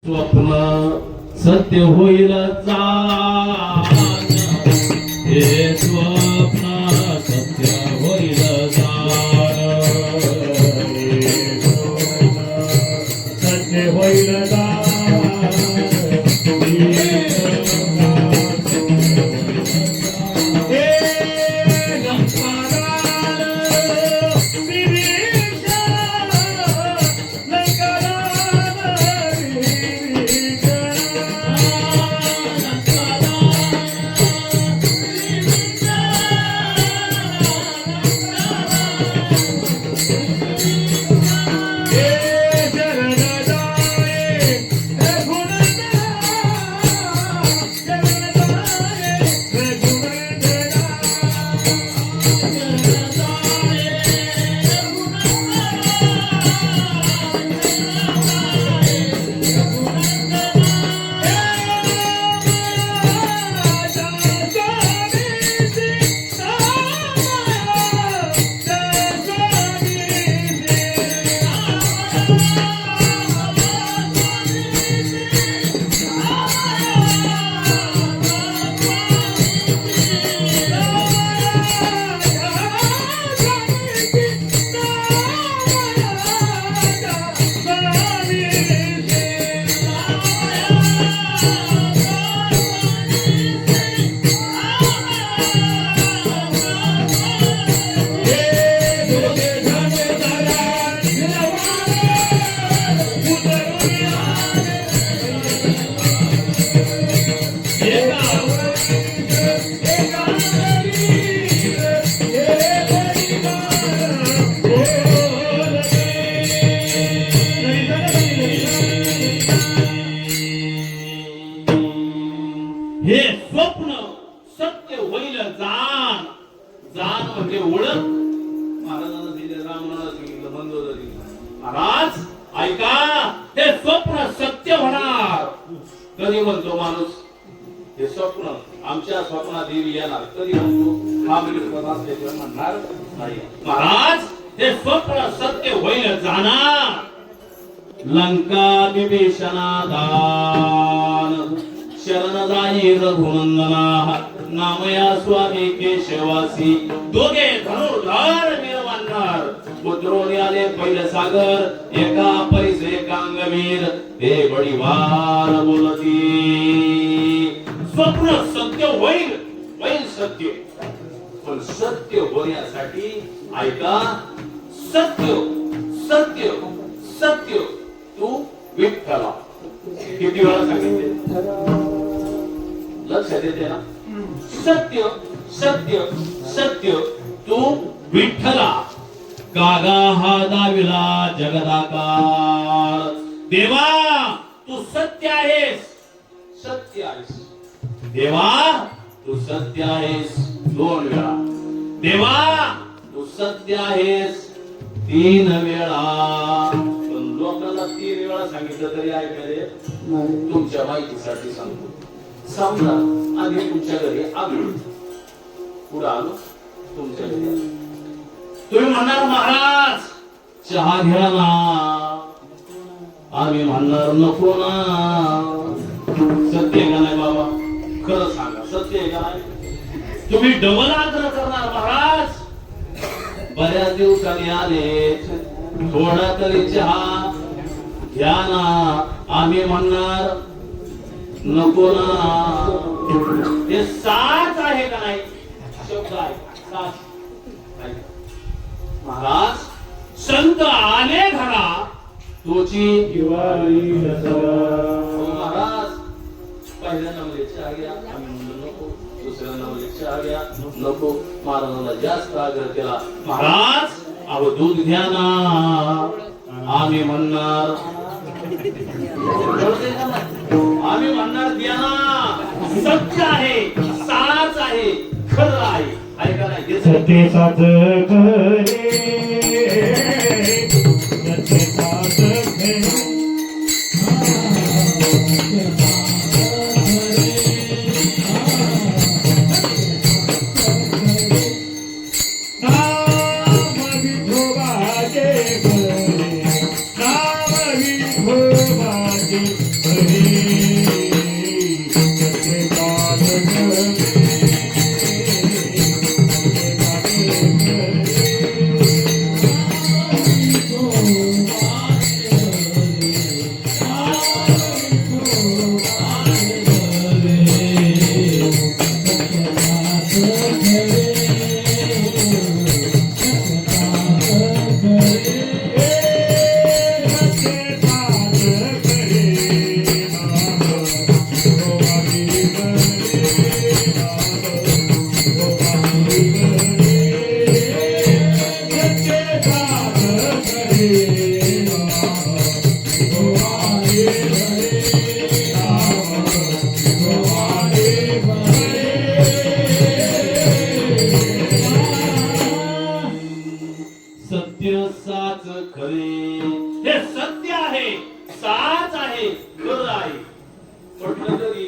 स्वप्न सत्य होईल जाण, हे स्वप्न सत्य होईल जाण, सत्य होईल हे स्वप्न सत्य होईल जाण, जाण म्हणजे ओळख. महाराजांना दिले, रामाला सांगितलं, मंदोदरी दिलं. महाराज ऐका, हे स्वप्न सत्य होणार. कधी म्हणतो माणूस हे स्वप्न, आमच्या स्वप्नात देवी येणार, कधी म्हणतो हा म्हणजे म्हणणार नाही. महाराज हे स्वप्न सत्य होईल जाणार. लंका विभीषणा दान, शरण जाई रघुनंदना, नामया स्वामी केशवासी. दोघे धनुर्धर वीरवानर, उतरून आले पहिले सागर, एका पैसे कांगवीर, ते बडीवार बोलती. स्वप्न सत्य होईल, होईल सत्य. पण सत्य होण्यासाठी ऐका, सत्य सत्य सत्य तू विठ्ठला. किती वेळा सांगितले, लक्षात येते ना? सत्य सत्य सत्य तू विठ्ठला. कागा हा दाविला जगदाकार. देवा तू सत्य आहेस, सत्य आहेस. देवा तू सत्य आहेस 2 वेळा. देवा तू सत्य आहेस 3 वेळा. पण लोकांना 3 वेळा सांगितलं तरी ऐकायला तुमच्या माहितीसाठी सांगतो. समजा आधी तुमच्या घरी आलो, पुढे आलो तुमच्या घरी, तुम्ही म्हणणार महाराज चहा घ्या ना. आम्ही म्हणणार नको ना. सत्य का नाही बाबा? खरं सांगा, सत्य का नाही? तुम्ही डबल आग्रह करणार, महाराज बऱ्याच दिवसांनी आले, थोडा तरी चहा घ्या ना. आम्ही म्हणणार नको ना. हे साच आहे का नाही? शब्द आहे साच. महाराज संत आले घरा, तोची महाराज पहिल्या नवले चहा घ्या, आम्ही म्हणलो नको. दुसऱ्या नवले चहा घ्या, नको. महाराजांना जास्त आग्रह केला, महाराज अहो दूध घ्या ना. आम्ही म्हणणार आम्ही म्हणणार द्या ना. सत्य आहे, साच आहे, खरं आहे. ऐका नाही, सत्य साच खरे, सत्य साच खरे. नाम विठोबाचे सत्य साच खरे, हे सत्य आहे, साच आहे, खरं आहे. म्हटलं तरी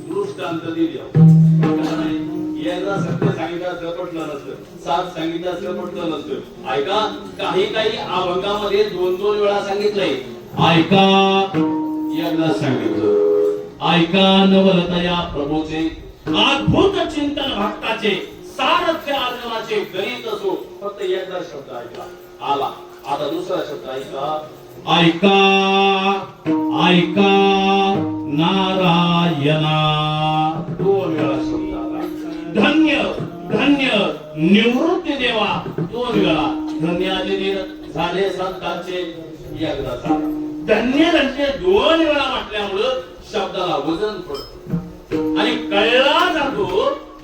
दृष्टांत दिलं. एकदा सत्य सांगितलं असलं पटलं नसतं, साच सांगितलं असलं पटलं नसतं. ऐका, काही अभंगामध्ये 2-2 वेळा सांगितलंय. ऐका, एकदा सांगितलं. ऐका नवलतया प्रभूचे, अद्भुत चिंतन भक्ताचे, सारथ्य अर्जुनाचे गणित असो. फक्त एकदा शब्द ऐका, आला. आता दुसरा शब्द ऐका. ऐका, ऐका नारायणा. 2 वेळा शब्द आला. धन्य, धन्य निवृत्ती देवा. 2 वेळा. धन्याचे झाले संतांचे. एकदा झाला. धन्य धन्य 2 वेळा म्हटल्यामुळं शब्दाला वजन पडतं आणि कळला जातो.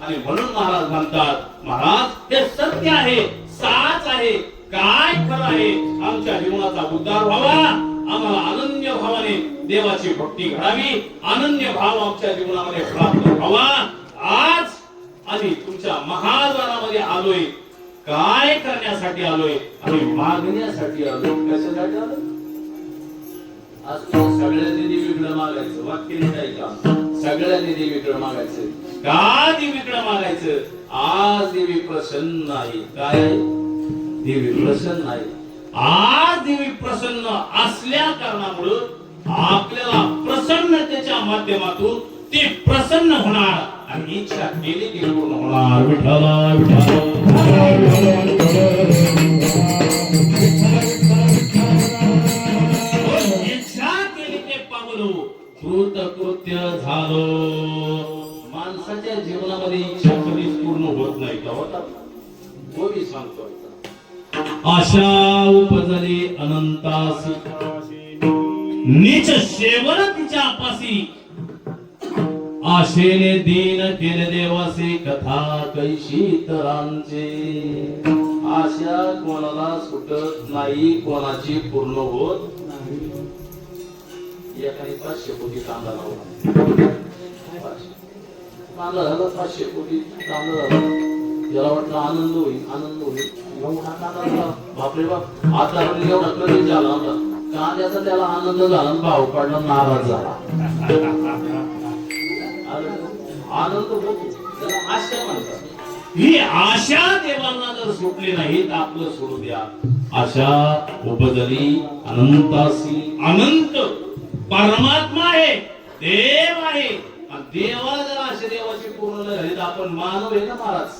आणि म्हणून महाराज म्हणतात, महाराज हे सत्य आहे, साच आहे, काय खरं आहे. आमच्या जीवनाचा उद्धार व्हावा, आम्हाला अनन्य भावाने देवाची भक्ती घडावी, अनन्य भाव आमच्या जीवनामध्ये प्राप्त व्हावा. आज आम्ही तुमच्या महाद्वारामध्ये आलोय. काय करण्यासाठी आलोय? आम्ही मागण्यासाठी आलोय. कशासाठी आलोय? आज सगळ्यांनी देवीकडे मागायचं. वाक्य नाही का? सगळ्यांनी देवीकडे मागायचं. का देवीकडे मागायचं? आज देवी प्रसन्न आहे. काय आहे? देवी प्रसन्न आहे. आज देवी प्रसन्न असल्या कारणामुळं आपल्याला प्रसन्नतेच्या माध्यमातून ती प्रसन्न होणार आणि इच्छा केली ती पूर्ण होणार. विठ्ठला इच्छा केली ते पावलो, कृतकृत्य झालो. माणसाच्या जीवनामध्ये इच्छा कधीच पूर्ण होत नाही का? होतात. कोणी सांगतो? आशा उपजली अनंतासी, नीच सेवन तिच्या पासी. आशेने दीन केले देवासे, कथा कैशी इतरांचे. आशा कोणाला सुटत नाही, कोणाची पूर्ण होत नाही. एकाने 500 कोटी कांदा लावला. कांदा झाला 500 कोटी कांदा झाला. ज्याला वाटलं आनंद होईल, आनंद होईल. बापरे बाप, आता एवढा कधी झाला होता कांद्याचा, त्याला आनंद झाला, भाव पडला, नाराज झाला. आनंद होतो त्याला आशा म्हणतात. ही आशा देवांना जर सुटली नाही तर आपलं सोडू द्या. आशा उपजली अनंतासी. अनंत परमात्मा आहे, देव आहे. देवाला जर आशा देवाची पूर्ण झाली तर आपण मानव आहे ना महाराज.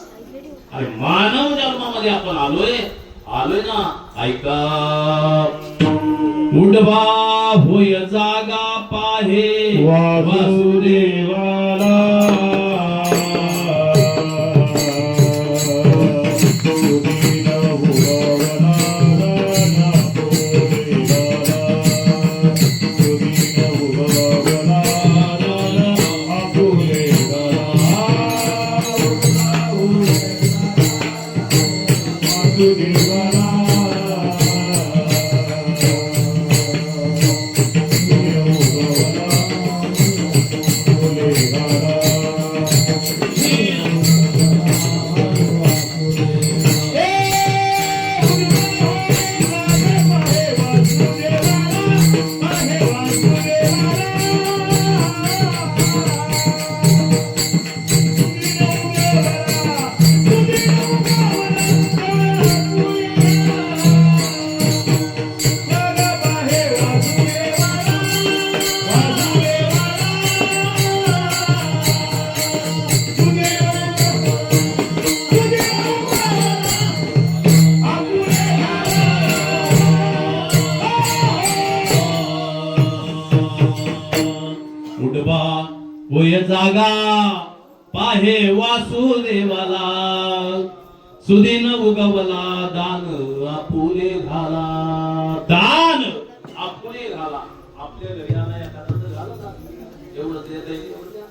आणि मानव जन्मामध्ये आपण आलोय ना. ऐका, उडवा होय जागा पाहे वासुदेवाला. Hare उठवा होय जागा पाहे वासुदेवाला सुदिन उगवला दान आपुले घाला दान आपुले घाला आपल्या घरी आला एखादा घाला दान एवढं देता येईल एवढं द्या.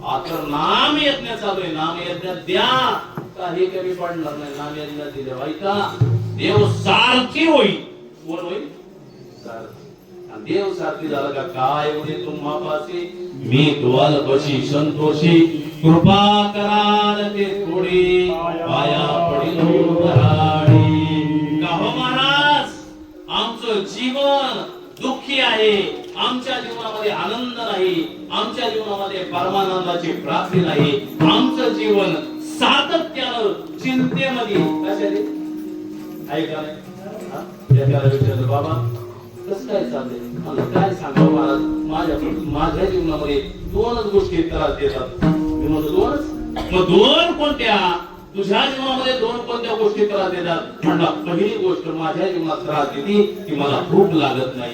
आता नाम यज्ञ चालू आहे नाम यज्ञ द्या काही कमी पडणार नाही नाम यज्ञ दिले ऐका देव सारखी होईल कोण होईल सारखी देव सारखी झाला का काय होते तुम्हापाशी मी तुवाल बशी संतोषी कृपा कराल ते थोडी पाया पडिलो बराडी का हो महाराज आमचं जीवन दुःखी आहे आमच्या जीवनामध्ये आनंद नाही आमच्या जीवनामध्ये परमानंदाची प्राप्ती नाही आमचं जीवन सातत्यानं चिंतेमध्ये कशाने ऐका नाही एकाला विचारलं बाबा कसं काय चाललंय मला काय सांगावं महाराज माझ्या जीवनामध्ये दोनच गोष्टी त्रास देतात मी म्हणतो दोनच मग दोन कोणत्या तुझ्या जीवनामध्ये दोन कोणत्या गोष्टी त्रास देतात म्हणला पहिली गोष्ट माझ्या जीवनात त्रास देते की मला भूक लागत नाही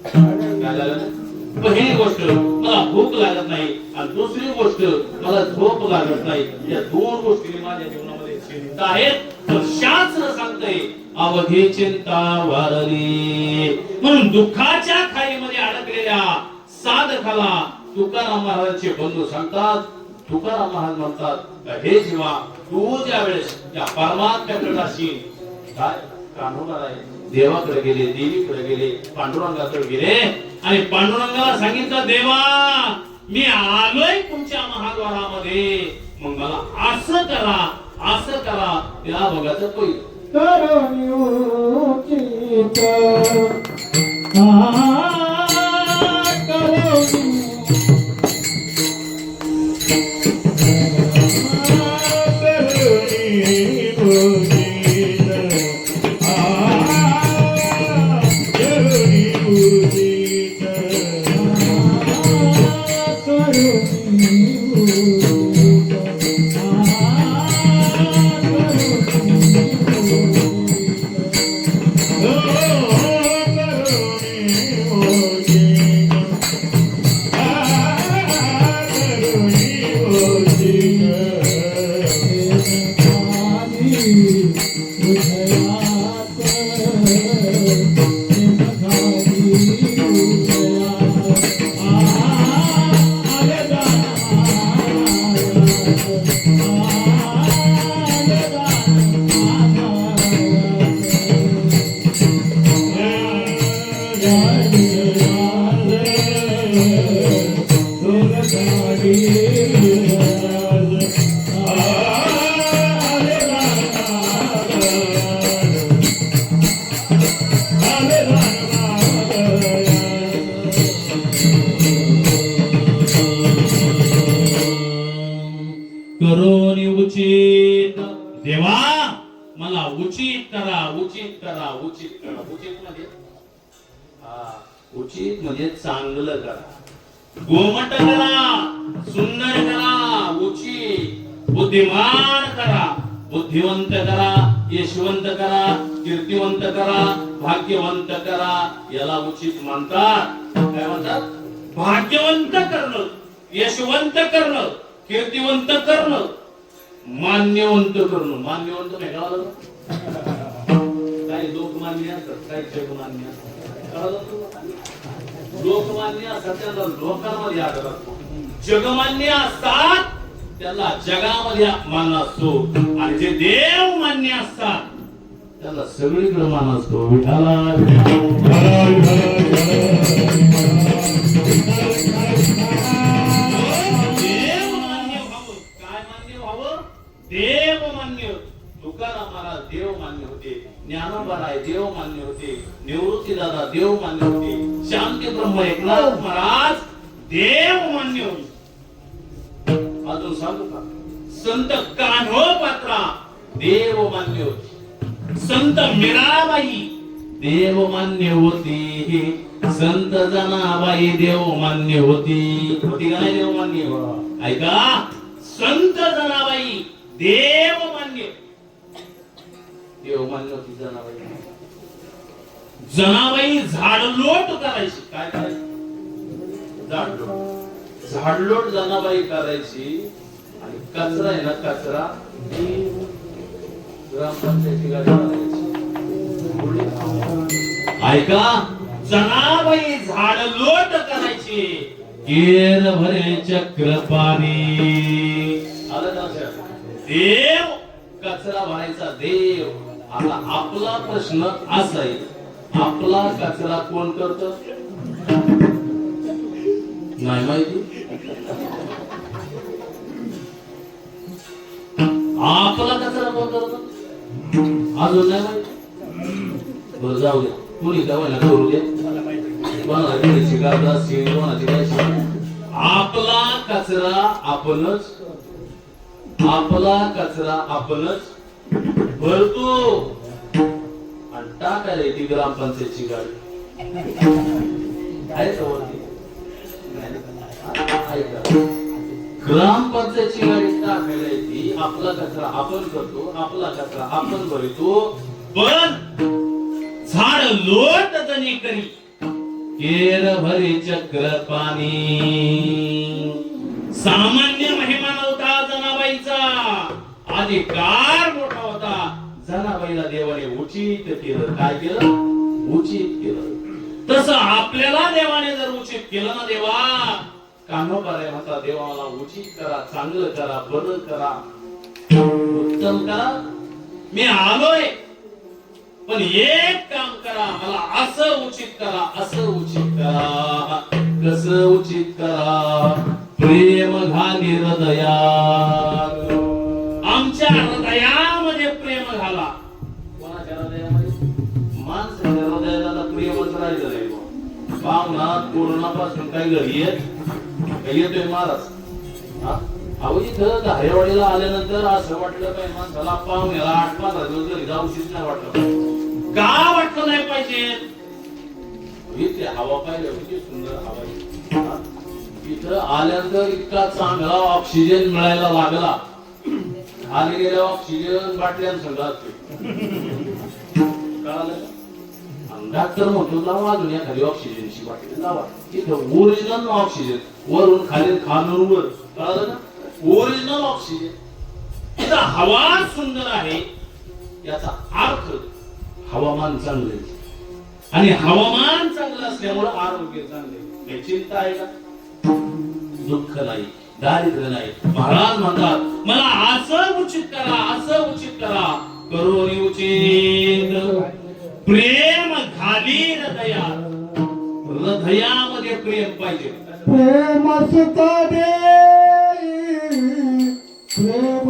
काय लागत नाही पहिली गोष्ट मला भूक लागत नाही आणि दुसरी गोष्ट मला झोप लागत नाही या दोन गोष्टी माझ्या जीवनामध्ये चिंता आहेत तर शास्त्र सांगतंय अवघी चिंता वारली म्हणून दुःखाच्या खाईमध्ये अडकलेल्या साधकाला तुकाराम महाराजांचे बंधू सांगतात तुकाराम महाराज म्हणतात हे जीवा तू ज्या वेळेस त्या परमात्म्याकडे जाशील काय कान्होला आहे देवाकडे गेले देवीकडे गेले पांडुरंगाकडे गेले आणि पांडुरंगाला सांगितलं देवा मी आलोय तुमच्या महाद्वारामध्ये मग मला असं करा त्या भोगाचं पहिलं करोनी उचित देवा मला उचित करा उचित म्हणजे चांगलं करा गोमट करा सुंदर करा उचित बुद्धिमान करा बुद्धिवंत करा यशवंत करा कीर्तिवंत करा भाग्यवंत करा याला उचित म्हणतात काय म्हणतात भाग्यवंत करणं यशवंत करणं कीर्तिवंत करणं मान्यवंत करणं मान्यवंत नाही काही लोकमान्य असतात काही जगमान्य असतात लोकमान्य असतात त्यांना लोकांमध्ये आदर असतो जगमान्य असतात त्याला जगामध्ये मान असतो आणि जे देव मान्य असतात त्याला सगळीकडे मान असतो विठाला देव मान्य तुकाराम महाराज देव मान्य होते ज्ञानोबा राय देव मान्य होते निवृत्ती दादा देव मान्य होते शांती ब्रह्म एकनाथ महाराज देव मान्य होते अजून सांगू का संत कान्होपात्रा देव मान्य होते संत मीराबाई देव मान्य होती संत जनाबाई देव मान्य होती होती का नाही देव मान्य ऐका संत जनाबाई देव मान्य होती जनाबाई झाडलोट करायची काय करायची झाडलोट झाडलोट जनाबाई करायची आणि कचरा आहे ना कचरा ग्रामपंचायतीची गाडी करायची. ऐका, जनाबाई झाडलोट करायची, केर भरे चक्रपाणी. आलं का लक्षात? देव कचरा भरायचा देव. आता आपला प्रश्न असा आहे, आपला कचरा कोण करत? नाही माहिती. आपला कचरा कोण करत अजून नाही माहिती. बरं जाऊ दे, कुणी का व्हायला करू दे. कोणाची गाड असेल, कोणाची काय असेल. आपला कचरा आपणच, आपला कचरा आपणच भरतो आणि टाकायला येते ग्रामपंचायतची गाडी. आहे का वरती? ग्रामपंचायतची गाडी टाकायला येते. आपला कचरा आपण करतो, आपला कचरा आपण भरतो. पण झाड लोट जणी करी, केर भरी चक्रपाणी. सामान्य महिमा नव्हता जनाबाईचा, अधिकार मोठा होता. जनाबाईला देवाने उचित केलं. काय केलं? उचित केलं. तसं आपल्याला देवाने जर उचित केलं ना, देवा कानोपारे म्हणता, देवा मला उचित करा, चांगलं करा, बरं करा, उत्तम करा. मी आलोय, पण एक काम करा, मला असं उचित करा, असं उचित करा. कसं उचित करा? प्रेम घाली हृदयात. आमच्या हृदयामध्ये प्रेम घाला. कोणाच्या हृदयामध्ये? माणसाच्या हृदयाला प्रेमच राहिलं नाही. पाहुणा कोरोनापासून काही घरी येतोय महाराज. अहो इथं धारेवाडीला आल्यानंतर असं वाटलं पाहिजे माणसाला, पाहुण्याला 8-15 दिवस घरी जाऊशीच नाही वाटलं. का वाटलं नाही पाहिजे? इथे हवा पाहिजे, किती सुंदर हवा. इथं आल्यानंतर इतका चांगला ऑक्सिजन मिळायला लागला. आले गेल्या ऑक्सिजन बाटल्यांसंग कळालं. डॉक्टर म्हणतो लावा अजून एखादी ऑक्सिजनची बाटली लावा. इथं ओरिजिनल ऑक्सिजन, वरून खाली खालून वर. कळालं ना? Original oxygen. इथं हवा सुंदर आहे, याचा अर्थ हवामान चांगले, आणि हवामान चांगलं असल्यामुळे आरोग्य चांगले. काही चिंता आहे का? दुःख नाही, दारिद्र्य नाही. महाराज म्हणतात, मला असं उचित करा, असं उचित करा. करोनी उचित प्रेम घाली हृदयात. हृदयामध्ये प्रेम पाहिजे. प्रेम सुता दे, प्रेम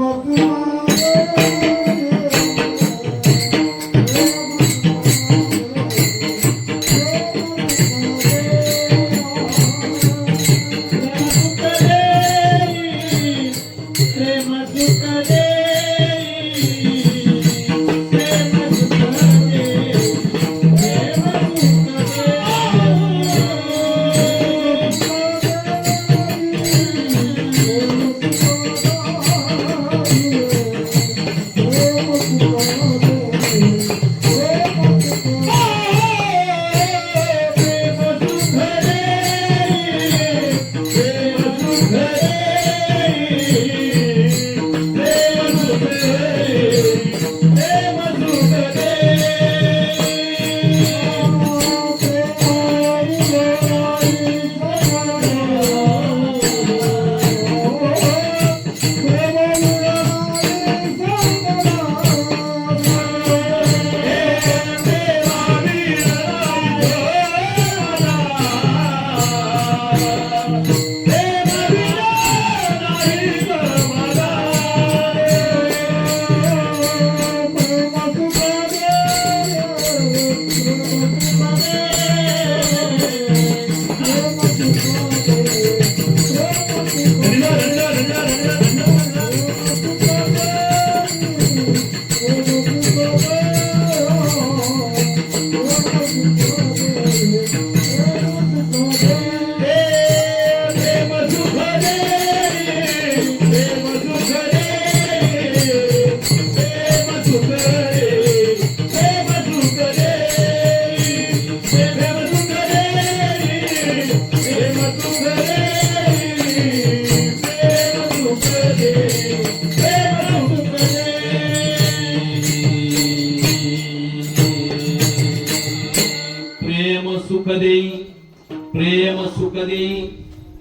दे,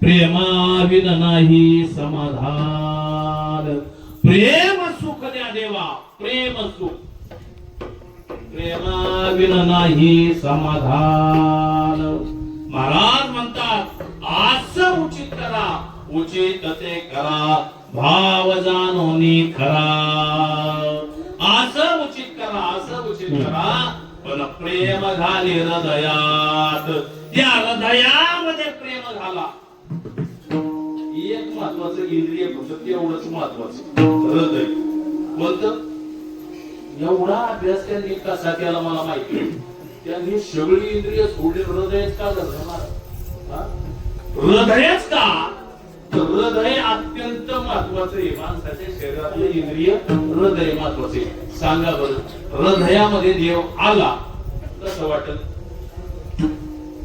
प्रेमाविन नाही समाधान. प्रेम सुख द्या देवा, प्रेम सुख, प्रेमाविन नाही समाधान. महाराज म्हणतात असं उचित करा, उचित ते करा, भाव जाणून खरा. असं उचित करा, असं उचित करा, पण प्रेम घाले हृदयात. त्या हृदयामध्ये प्रेम घाला. एक महत्वाचं इंद्रिय फक्त तेवढंच महत्वाचं, हृदय. कोणतं? एवढा अभ्यास त्यांनी कसा केला मला माहिती. त्यांनी सगळी इंद्रिय सोडली, हृदयच का धरणार? हृदयच का? तर हृदय अत्यंत महत्वाचं आहे. माणसाच्या शरीरातले इंद्रिय हृदय महत्वाचे. सांगा बरं, हृदयामध्ये देव आला कसं वाटत?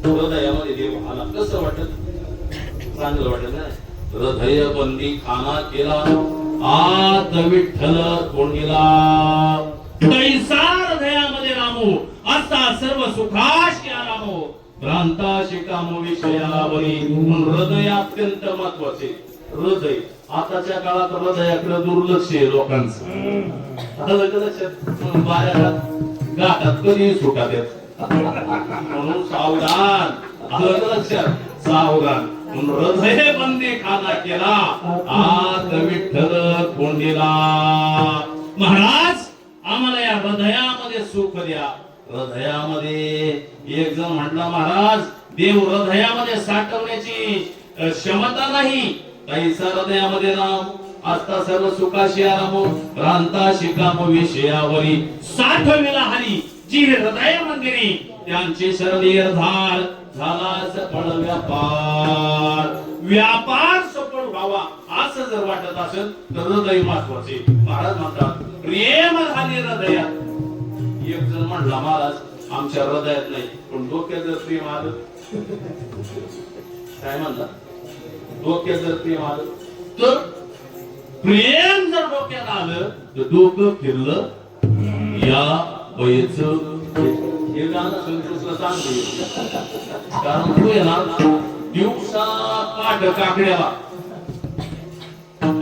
हृदयामध्ये देव आला कसं वाटत? चांगलं वाटत ना. हृदय बंदी खाना केला, आत विठ्ठल कोणीला. तैसा हृदयामध्ये रामो, असा सर्व सुखाशी आरामो. भ्रांताशी कामो विषयावरी. हृदय अत्यंत महत्वाचे. हृदय आताच्या काळात हृदयाकडे दुर्लक्ष आहे लोकांचं. गाठात कधी सुटात येत, म्हणून सावधान. आलं लक्षात? सावधान. हृदय बंदी खाना केला, आत विठ्ठल कोंडीला. महाराज आम्हाला या हृदयामध्ये सुख द्या. हृदयामध्ये एक जण म्हटला, महाराज देव हृदयामध्ये साठवण्याची क्षमता नाही. तैसा हृदयामध्ये राम, असता सर्व सुखाशी आरामो. भ्रांताशी काम विषयावरी. साठविला हरी जी हृदय मंदिरी, त्यांचे शरणीय धार झाला सफळ व्यापार. व्यापार सफळ व्हावा असं जर वाटत असेल तर हृदय महत्वाचे. महाराज म्हणतात प्रेम झाले हृदयात. एक जण म्हणला, महाराज आमच्या हृदयात नाही, पण डोक्यात जर प्रेम आलं. काय म्हणला? डोक्यात जर प्रेम आलं तर, प्रेम जर डोक्यात आलं तर डोकं फिरलं. या वयचं हे गाणं संतोषला चांगलं, कारण तू आहे ना दिवसा पाठ काकड्याला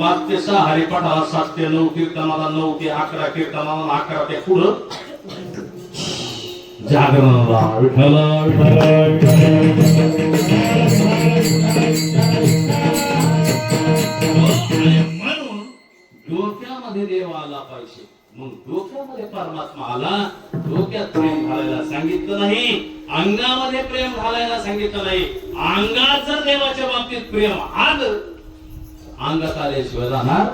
5 ते 6 हरिपाठाला, 7 ते 9 कीर्तनाला, 9 ते 11 कीर्तनाला, 11 ते पुढं जागरणाला. विठ्ठल म्हणून डोक्यामध्ये देव आला पाहिजे. मग डोक्यामध्ये परमात्मा आला. डोक्यात प्रेम घालायला सांगितलं नाही, अंगामध्ये प्रेम घालायला सांगितलं नाही. अंगात जर देवाच्या बाबतीत प्रेम आलं, अंगात आल्याशिवाय जाणार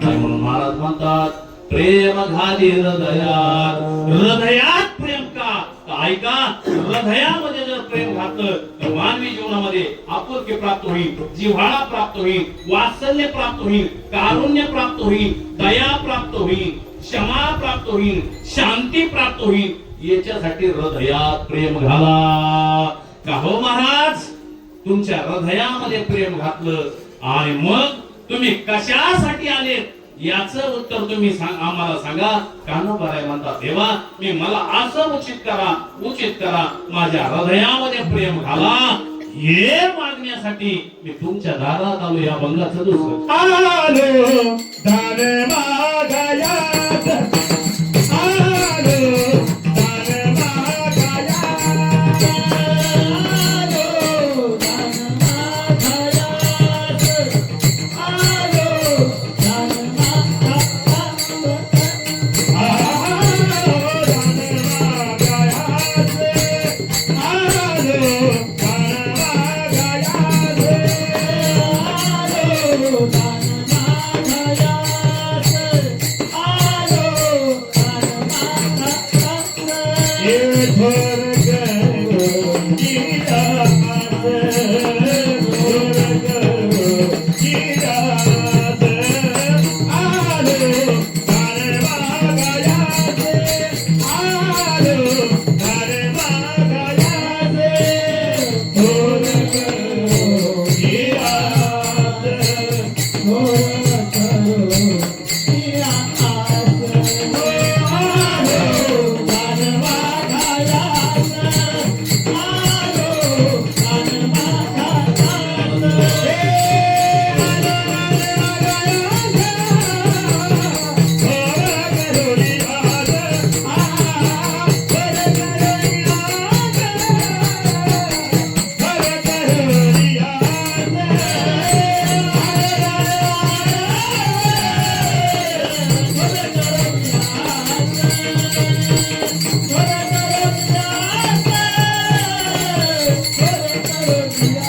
नाही. म्हणून महाराज म्हणतात प्रेम घाली हृदयात. हृदयात प्रेम का? ऐका, हृदयामध्ये जर प्रेम घातलं तर मानवी जीवनामध्ये आपुलकी प्राप्त होईल, जिव्हाळा प्राप्त होईल, वात्सल्य प्राप्त होईल, कारुण्य प्राप्त होईल, दया प्राप्त होईल, क्षमा प्राप्त होईल, शांती प्राप्त होईल. याच्यासाठी हृदयात प्रेम घाला. का हो महाराज? तुमच्या हृदयामध्ये प्रेम घातलं आणि मग तुम्ही कशासाठी आलेत याचं उत्तर तुम्ही आम्हाला सांगा. कान बराय म्हणतात देवा, मी मला असं उचित करा, माझ्या हृदयामध्ये प्रेम घाला, हे मागण्यासाठी मी तुमच्या दारात आलो. या बंगाचं दुसरं आलो दाने मागायात, आलो दाने मागायात, आलो दाने मागायात, आलो दाने मागायात, आलो प्रिया